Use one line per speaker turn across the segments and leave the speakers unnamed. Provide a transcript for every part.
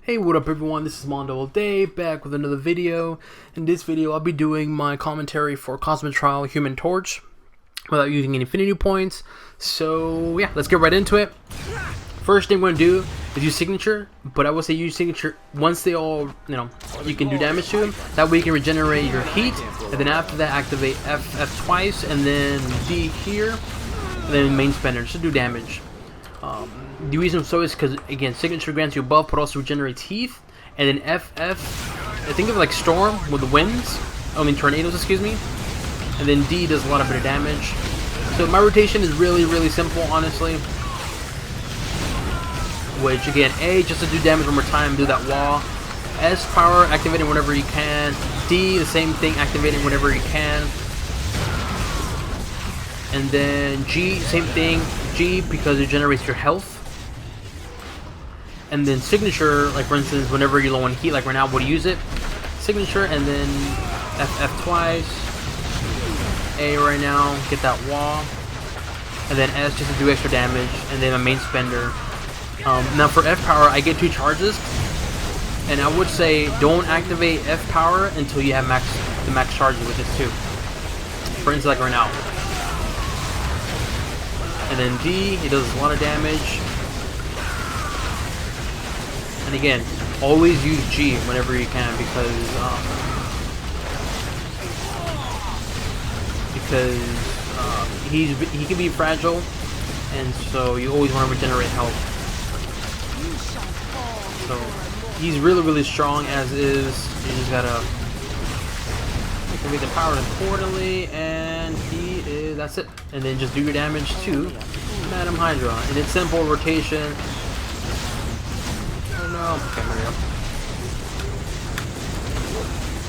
Hey, what up everyone, this is MandoAllDay back with another video. In this video I'll be doing my commentary for Cosmic Trial Human Torch without using any affinity points. So yeah, let's get right into it. First thing I'm going to do is use signature, but I will say use signature once they all, you can do damage to them. That way you can regenerate your heat, and then after that activate F twice, and then D here, and then main spender just to do damage. The reason so is because, again, signature grants you buff but also regenerates heat, and then FF, I think of it like storm with the winds, tornadoes, excuse me, and then D does a lot of better damage. So my rotation is really simple, honestly, which again, A, just to do damage one more time, do that wall, S power, activating whenever you can, D, the same thing, activating whenever you can, and then G, same thing, G because it generates your health. And then signature, like for instance, whenever you're low on heat, like right now, we'll use it. Signature, and then FF twice. A right now, get that wall. And then S just to do extra damage. And then a main spender. Now for F power, I get 2 charges. And I would say don't activate F power until you have the max charges with this too. For instance, like right now. And then D, it does a lot of damage. And again, always use G whenever you can because he can be fragile, and so you always want to regenerate health. So he's really strong as is. You just gotta activate the power accordingly, and that's it. And then just do your damage to Madam Hydra, and it's simple rotation. Okay, there we go.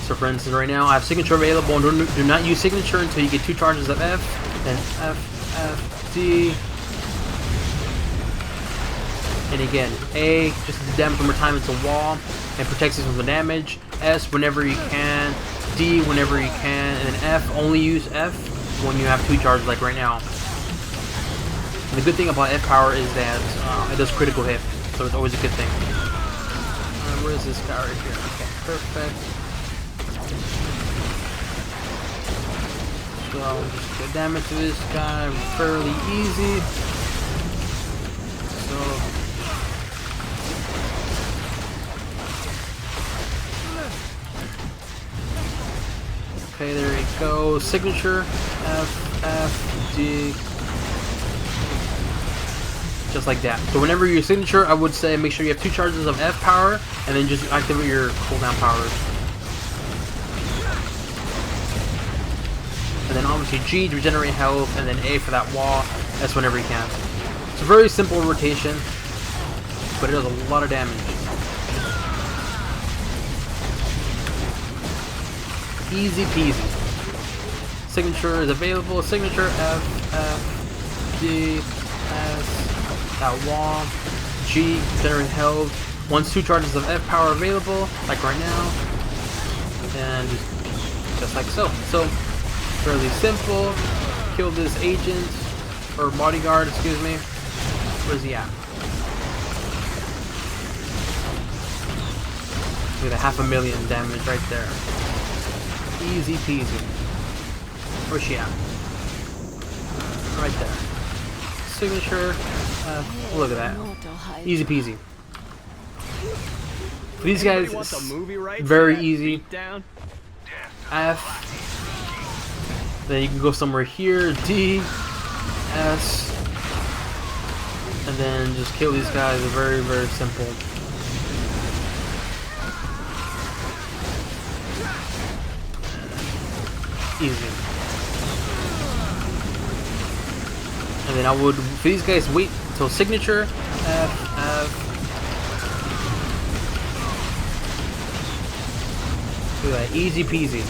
So for instance, right now I have signature available, and do not use signature until you get 2 charges of F, then F, D, and again, A, just to do damage one more time, it's a wall, and protects you from the damage, S, whenever you can, D, whenever you can, and then F, only use F when you have 2 charges like right now. And the good thing about F power is that it does critical hit, so it's always a good thing. Where is this guy right here? Okay, perfect. So, just get damage to this guy fairly easy. So, okay, there you go. Signature, F, D. Just like that. So whenever your signature, I would say make sure you have 2 charges of F power, and then just activate your cooldown powers. And then obviously G to regenerate health, and then A for that wall. That's whenever you can. It's a very simple rotation, but it does a lot of damage. Easy peasy. Signature is available. Signature F, D, S. That wall, G, generate health. Once 2 charges of F power available, like right now, and just like so. So, fairly simple. Kill this agent, or bodyguard, excuse me. Where's he at? With a 500,000 damage right there. Easy peasy. Where's she at? Right there. Signature. Look at that. Easy peasy. For these guys, it's very easy. F. Then you can go somewhere here. D. S. And then just kill these guys. Very simple. Easy. And then I would, for these guys, wait until signature, F. Look at that, easy peasy.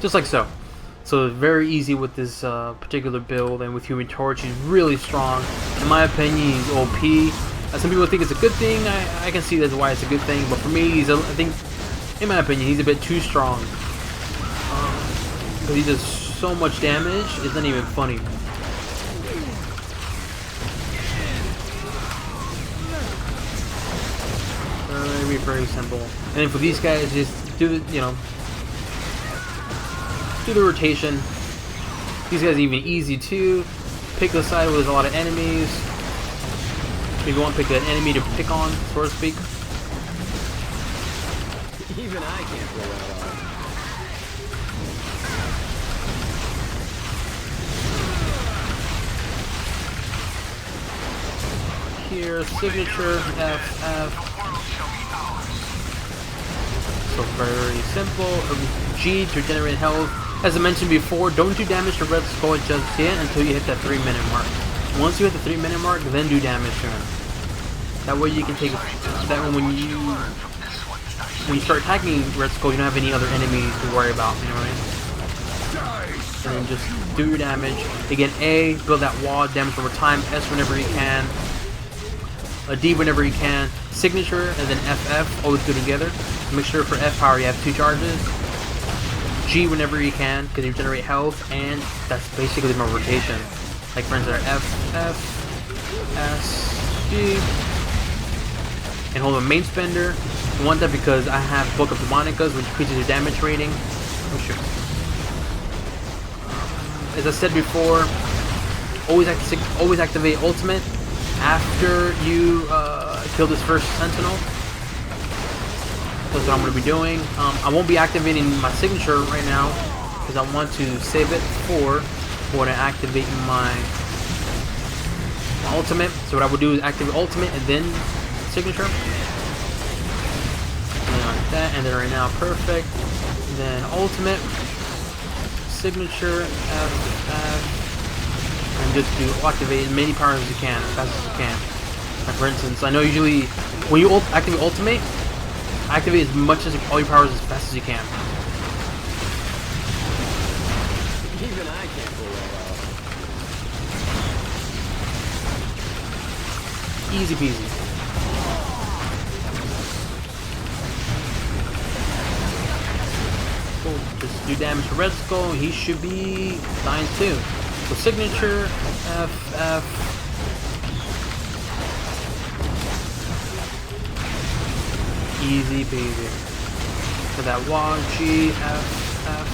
Just like so. So very easy with this particular build, and with Human Torch, he's really strong. In my opinion, he's OP. Some people think it's a good thing. I can see that's why it's a good thing, but for me, I think, in my opinion, he's a bit too strong. But he does so much damage, it's not even funny. Very, very simple. And then for these guys, just do the, you know, do the rotation. These guys are even easy too. Pick a side where there's a lot of enemies. If you want to pick an enemy to pick on, so to speak.
Even I can't pull that off.
Here, signature, F, F. So very simple. G to generate health. As I mentioned before, don't do damage to Red Skull just yet until you hit that 3-minute mark. Once you hit the 3-minute mark, then do damage to him. That way you can take that one when you start attacking Red Skull, you don't have any other enemies to worry about, you know what I mean? And then just do your damage. Again, A, build that wall, damage over time, S whenever you can, a D whenever you can, signature, and then FF, always go together. Make sure for F power you have 2 charges. G whenever you can, because you generate health, and that's basically my rotation. Like for instance, F, F, S, G, and hold a main spender. I want that because I have Book of Demonicas, which increases your damage rating. Oh shoot. As I said before, always activate ultimate after you kill this first sentinel. That's what I'm going to be doing. I won't be activating my signature right now because I want to save it for when I activate my ultimate. So what I would do is activate ultimate and then signature. And like that, and then right now perfect. And then ultimate, signature, F, and just do activate as many powers as you can, as fast as you can. Like for instance, I know usually when you activate ultimate, activate as much as all your powers as fast as you can.
Even I can't pull that off.
Easy peasy. Cool. Just do damage to Red Skull. He should be dying too. So signature, F, F. Easy peasy. For that wall, G, F, F.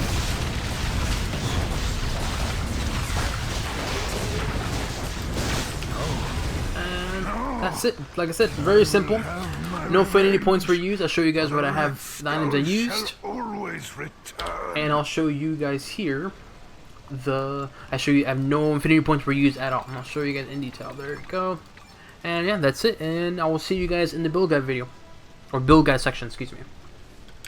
And that's it. Like I said, very simple. No affinity points were used. I'll show you guys what I have, the items I used. And I'll show you guys here I have no infinity points were used at all. And I'll show you guys in detail. There you go. And yeah, that's it. And I will see you guys in the build guide video. Or build guide section, excuse me.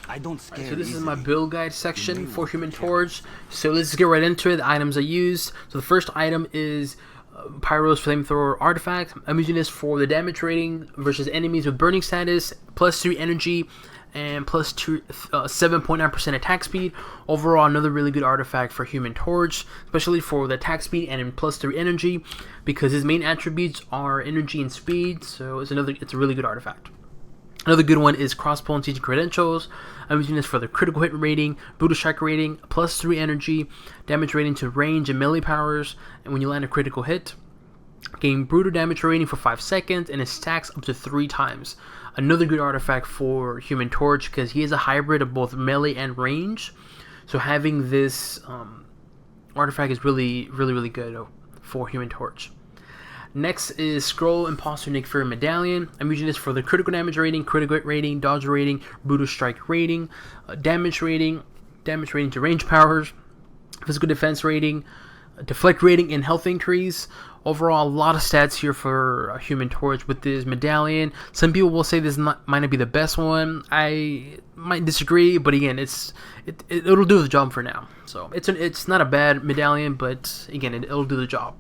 I don't scare
so this is my build guide section for Human Torch. So let's get right into it. The items I used. So the first item is Pyro's Flamethrower Artifact. I'm using this for the damage rating versus enemies with burning status, +3 energy, and plus 7.9% attack speed. Overall, another really good artifact for Human Torch, especially for the attack speed and in +3 energy, because his main attributes are energy and speed. So it's a really good artifact. Another good one is Crossbow and Siege Credentials. I'm using this for the critical hit rating, brutal strike rating, +3 energy, damage rating to range and melee powers, and when you land a critical hit, gain brutal damage rating for 5 seconds, and it stacks up to 3 times. Another good artifact for Human Torch because he is a hybrid of both melee and range. So having this artifact is really good for Human Torch. Next is Scroll Imposter Nick Fury Medallion. I'm using this for the critical damage rating, critical hit rating, dodge rating, brutal strike rating, damage rating to range powers, physical defense rating, deflect rating, and health increase. Overall, a lot of stats here for Human Torch with this medallion. Some people will say this might not be the best one. I might disagree, but again, it'll do the job for now. So it's not a bad medallion, but again, it'll do the job.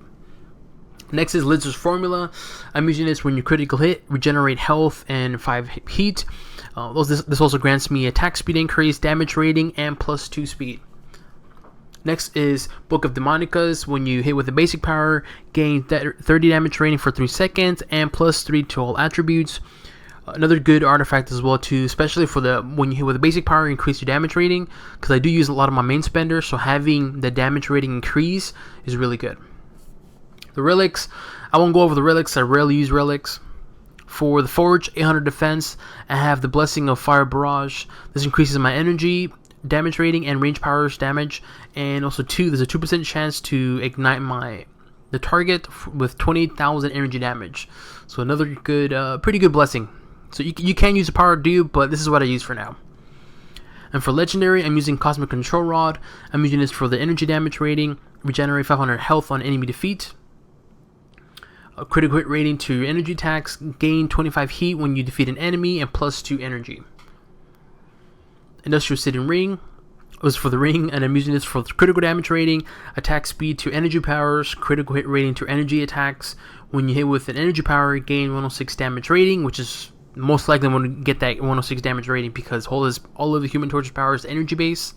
Next is Lizard's Formula. I'm using this when you critical hit, regenerate health, and 5 heat. This also grants me attack speed increase, damage rating, and +2 speed. Next is Book of Demonicas. When you hit with a basic power, gain 30 damage rating for 3 seconds, and +3 to all attributes. Another good artifact as well too, especially for the when you hit with a basic power, increase your damage rating, because I do use a lot of my main spender, so having the damage rating increase is really good. The relics, I won't go over the relics, I rarely use relics. For the Forge, 800 defense, I have the Blessing of Fire Barrage. This increases my energy, damage rating, and range powers damage, and also there's a 2% chance to ignite the target with 20,000 energy damage. So another good, pretty good blessing. So you can use the power do, but this is what I use for now. And for legendary, I'm using Cosmic Control Rod. I'm using this for the energy damage rating, regenerate 500 health on enemy defeat. A critical hit rating to your energy attacks, gain 25 heat when you defeat an enemy, and +2 energy. Industrial Sitting Ring was for the ring, and I'm using this for critical damage rating, attack speed to energy powers, critical hit rating to energy attacks. When you hit with an energy power, gain 106 damage rating, which is most likely I'm going to get that 106 damage rating because all of the Human Torch's power is energy base,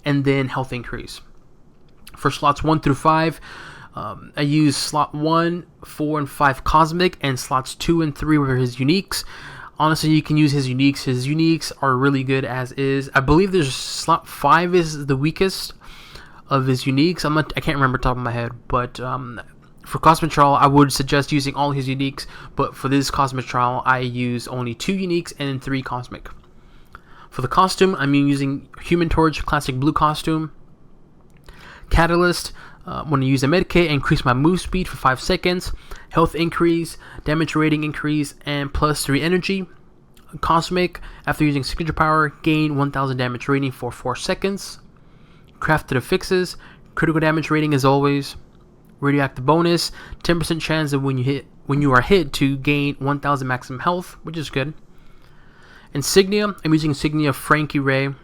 and then health increase. For slots 1 through 5, I use slot 1, 4, and 5 Cosmic, and slots 2 and 3 were his uniques. Honestly, you can use his uniques. His uniques are really good as is. I believe there's slot 5 is the weakest of his uniques. I can't remember top of my head, but for Cosmic Trial, I would suggest using all his uniques. But for this Cosmic Trial, I use only 2 uniques and 3 Cosmic. For the costume, I'm using Human Torch Classic Blue costume. Catalyst. When I use a medkit, I increase my move speed for 5 seconds, health increase, damage rating increase, and +3 energy. Cosmic, after using signature power, gain 1000 damage rating for 4 seconds. Crafted affixes, critical damage rating as always. Radioactive bonus, 10% chance of when you are hit to gain 1000 maximum health, which is good. Insignia, I'm using Insignia Frankie Ray.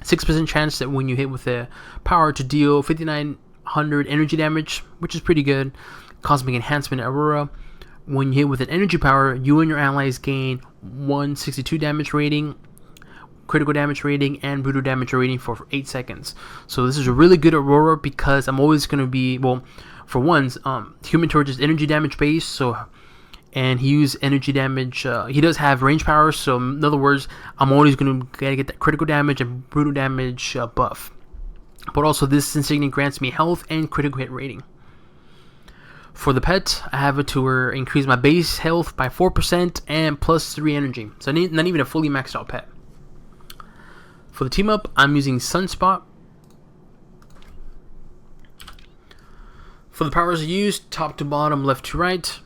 6% chance that when you hit with a power to deal 5900 energy damage, which is pretty good. Cosmic Enhancement Aurora. When you hit with an energy power, you and your allies gain 162 damage rating, critical damage rating, and brutal damage rating for 8 seconds. So this is a really good Aurora because I'm always going to be, well, for ones, Human Torch is energy damage based, so, and he uses energy damage, he does have range powers, so in other words, I'm always going to get that critical damage and brutal damage buff. But also this insignia grants me health and critical hit rating. For the pet, I have it to where increase my base health by 4% and +3 energy. So not even a fully maxed out pet. For the team up, I'm using Sunspot. For the powers I use, top to bottom, left to right.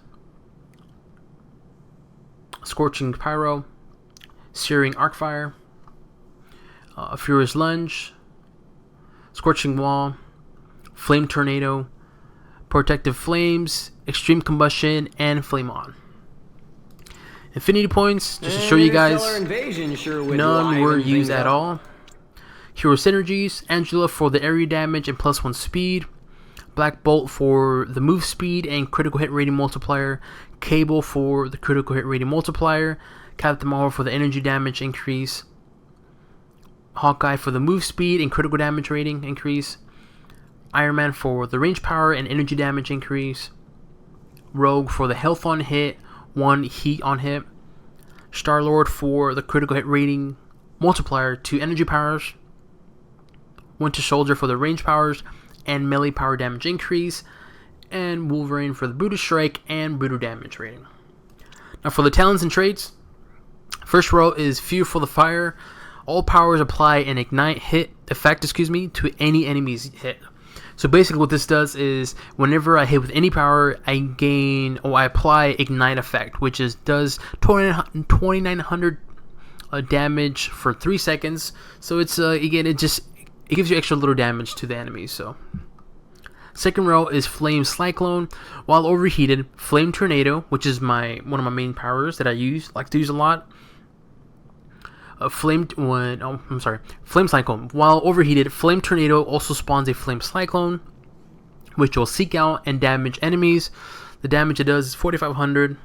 Scorching Pyro, Searing Arcfire, Furious Lunge, Scorching Wall, Flame Tornado, Protective Flames, Extreme Combustion, and Flame On. Infinity points, just to show you guys, none were used at all. Hero Synergies, Angela for the area damage and +1 speed, Black Bolt for the move speed and critical hit rating multiplier, Cable for the critical hit rating multiplier, Captain Marvel for the energy damage increase, Hawkeye for the move speed and critical damage rating increase, Iron Man for the range power and energy damage increase, Rogue for the health on hit, 1 heat on hit, Star-Lord for the critical hit rating multiplier to energy powers, Winter Soldier for the range powers and melee power damage increase, and Wolverine for the brutal strike and brutal damage rating. Now for the talents and traits, first row is Fuel for the Fire. All powers apply an ignite effect to any enemy's hit. So basically what this does is whenever I hit with any power, I apply ignite effect, which does 2900 damage for 3 seconds. So it's again, it gives you extra little damage to the enemies. So second row is Flame Cyclone. While overheated, Flame Tornado, which is one of my main powers that I like to use a lot. Flame Cyclone. While overheated, Flame Tornado also spawns a Flame Cyclone, which will seek out and damage enemies. The damage it does is 4,500,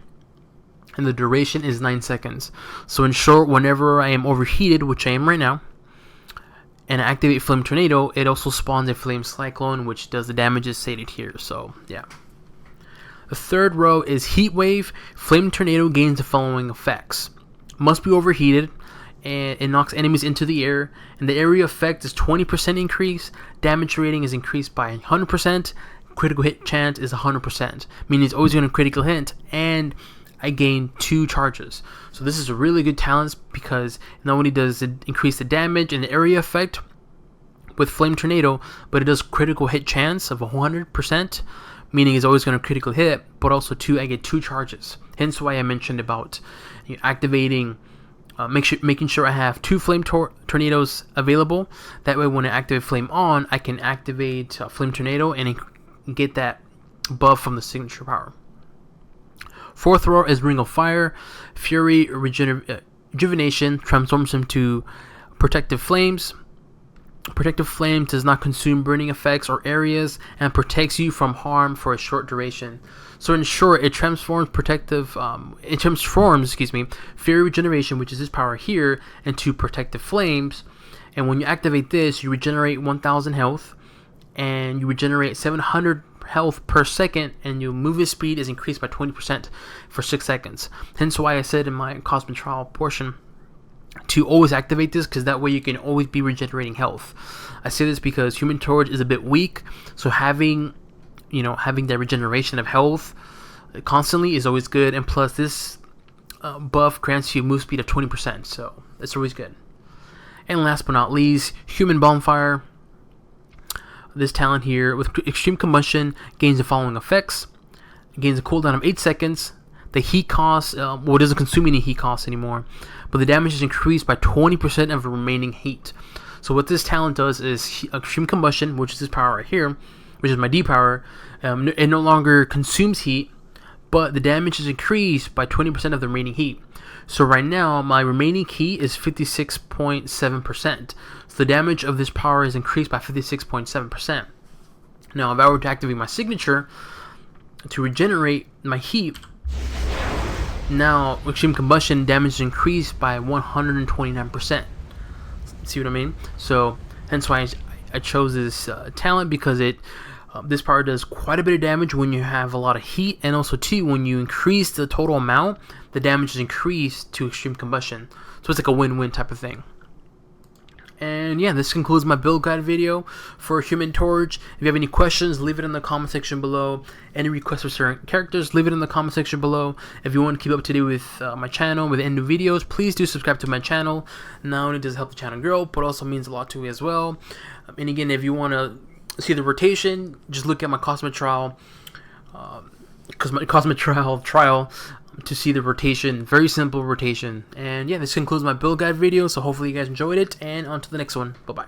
and the duration is 9 seconds. So in short, whenever I am overheated, which I am right now, and I activate Flame Tornado, it also spawns a Flame Cyclone, which does the damage as stated here. So yeah. The third row is Heat Wave. Flame Tornado gains the following effects. Must be overheated, and it knocks enemies into the air, and the area effect is 20% increase. Damage rating is increased by 100%. Critical hit chance is 100%, meaning it's always going to critical hit, and I gain 2 charges. So this is a really good talent because not only does it increase the damage and the area effect with Flame Tornado, but it does critical hit chance of 100%, meaning it's always going to critical hit, but also I get 2 charges. Hence why I mentioned about activating, making sure I have 2 Flame Tornadoes available. That way when I activate Flame On, I can activate Flame Tornado and get that buff from the signature power. Fourth row is Ring of Fire. Fury Rejuvenation transforms him to Protective Flames. Protective Flame does not consume burning effects or areas and protects you from harm for a short duration. So in short, it transforms Fury Regeneration, which is his power here, into Protective Flames. And when you activate this, you regenerate 1000 health, and you regenerate 700 health per second, and your movement speed is increased by 20% for 6 seconds. Hence why I said in my Cosmic Trial portion to always activate this, because that way you can always be regenerating health. I say this because Human Torch is a bit weak, so having that regeneration of health constantly is always good, and plus this buff grants you a move speed of 20%, so that's always good. And last but not least, Human Bonfire. This talent here with Extreme Combustion gains the following effects. It gains a cooldown of 8 seconds. The heat cost, it doesn't consume any heat cost anymore, but the damage is increased by 20% of the remaining heat. So what this talent does is Extreme Combustion, which is this power right here, which is my D power, it no longer consumes heat, but the damage is increased by 20% of the remaining heat. So right now, my remaining heat is 56.7%. So the damage of this power is increased by 56.7%. Now, if I were to activate my signature to regenerate my heat, now Extreme Combustion damage is increased by 129%. See what I mean? So hence why I chose this talent, because this power does quite a bit of damage when you have a lot of heat, and also too when you increase the total amount, the damage is increased to Extreme Combustion. So it's like a win-win type of thing. And yeah, this concludes my build guide video for Human Torch. If you have any questions, leave it in the comment section below. Any requests for certain characters, leave it in the comment section below. If you want to keep up to date with my channel, with any new videos, please do subscribe to my channel. Not only does it help the channel grow, but also means a lot to me as well. And again, if you want to see the rotation, just look at my Cosmic Trial, trial to see the rotation. Very simple rotation. And yeah, this concludes my build guide video, so hopefully you guys enjoyed it, and on to the next one. Bye bye.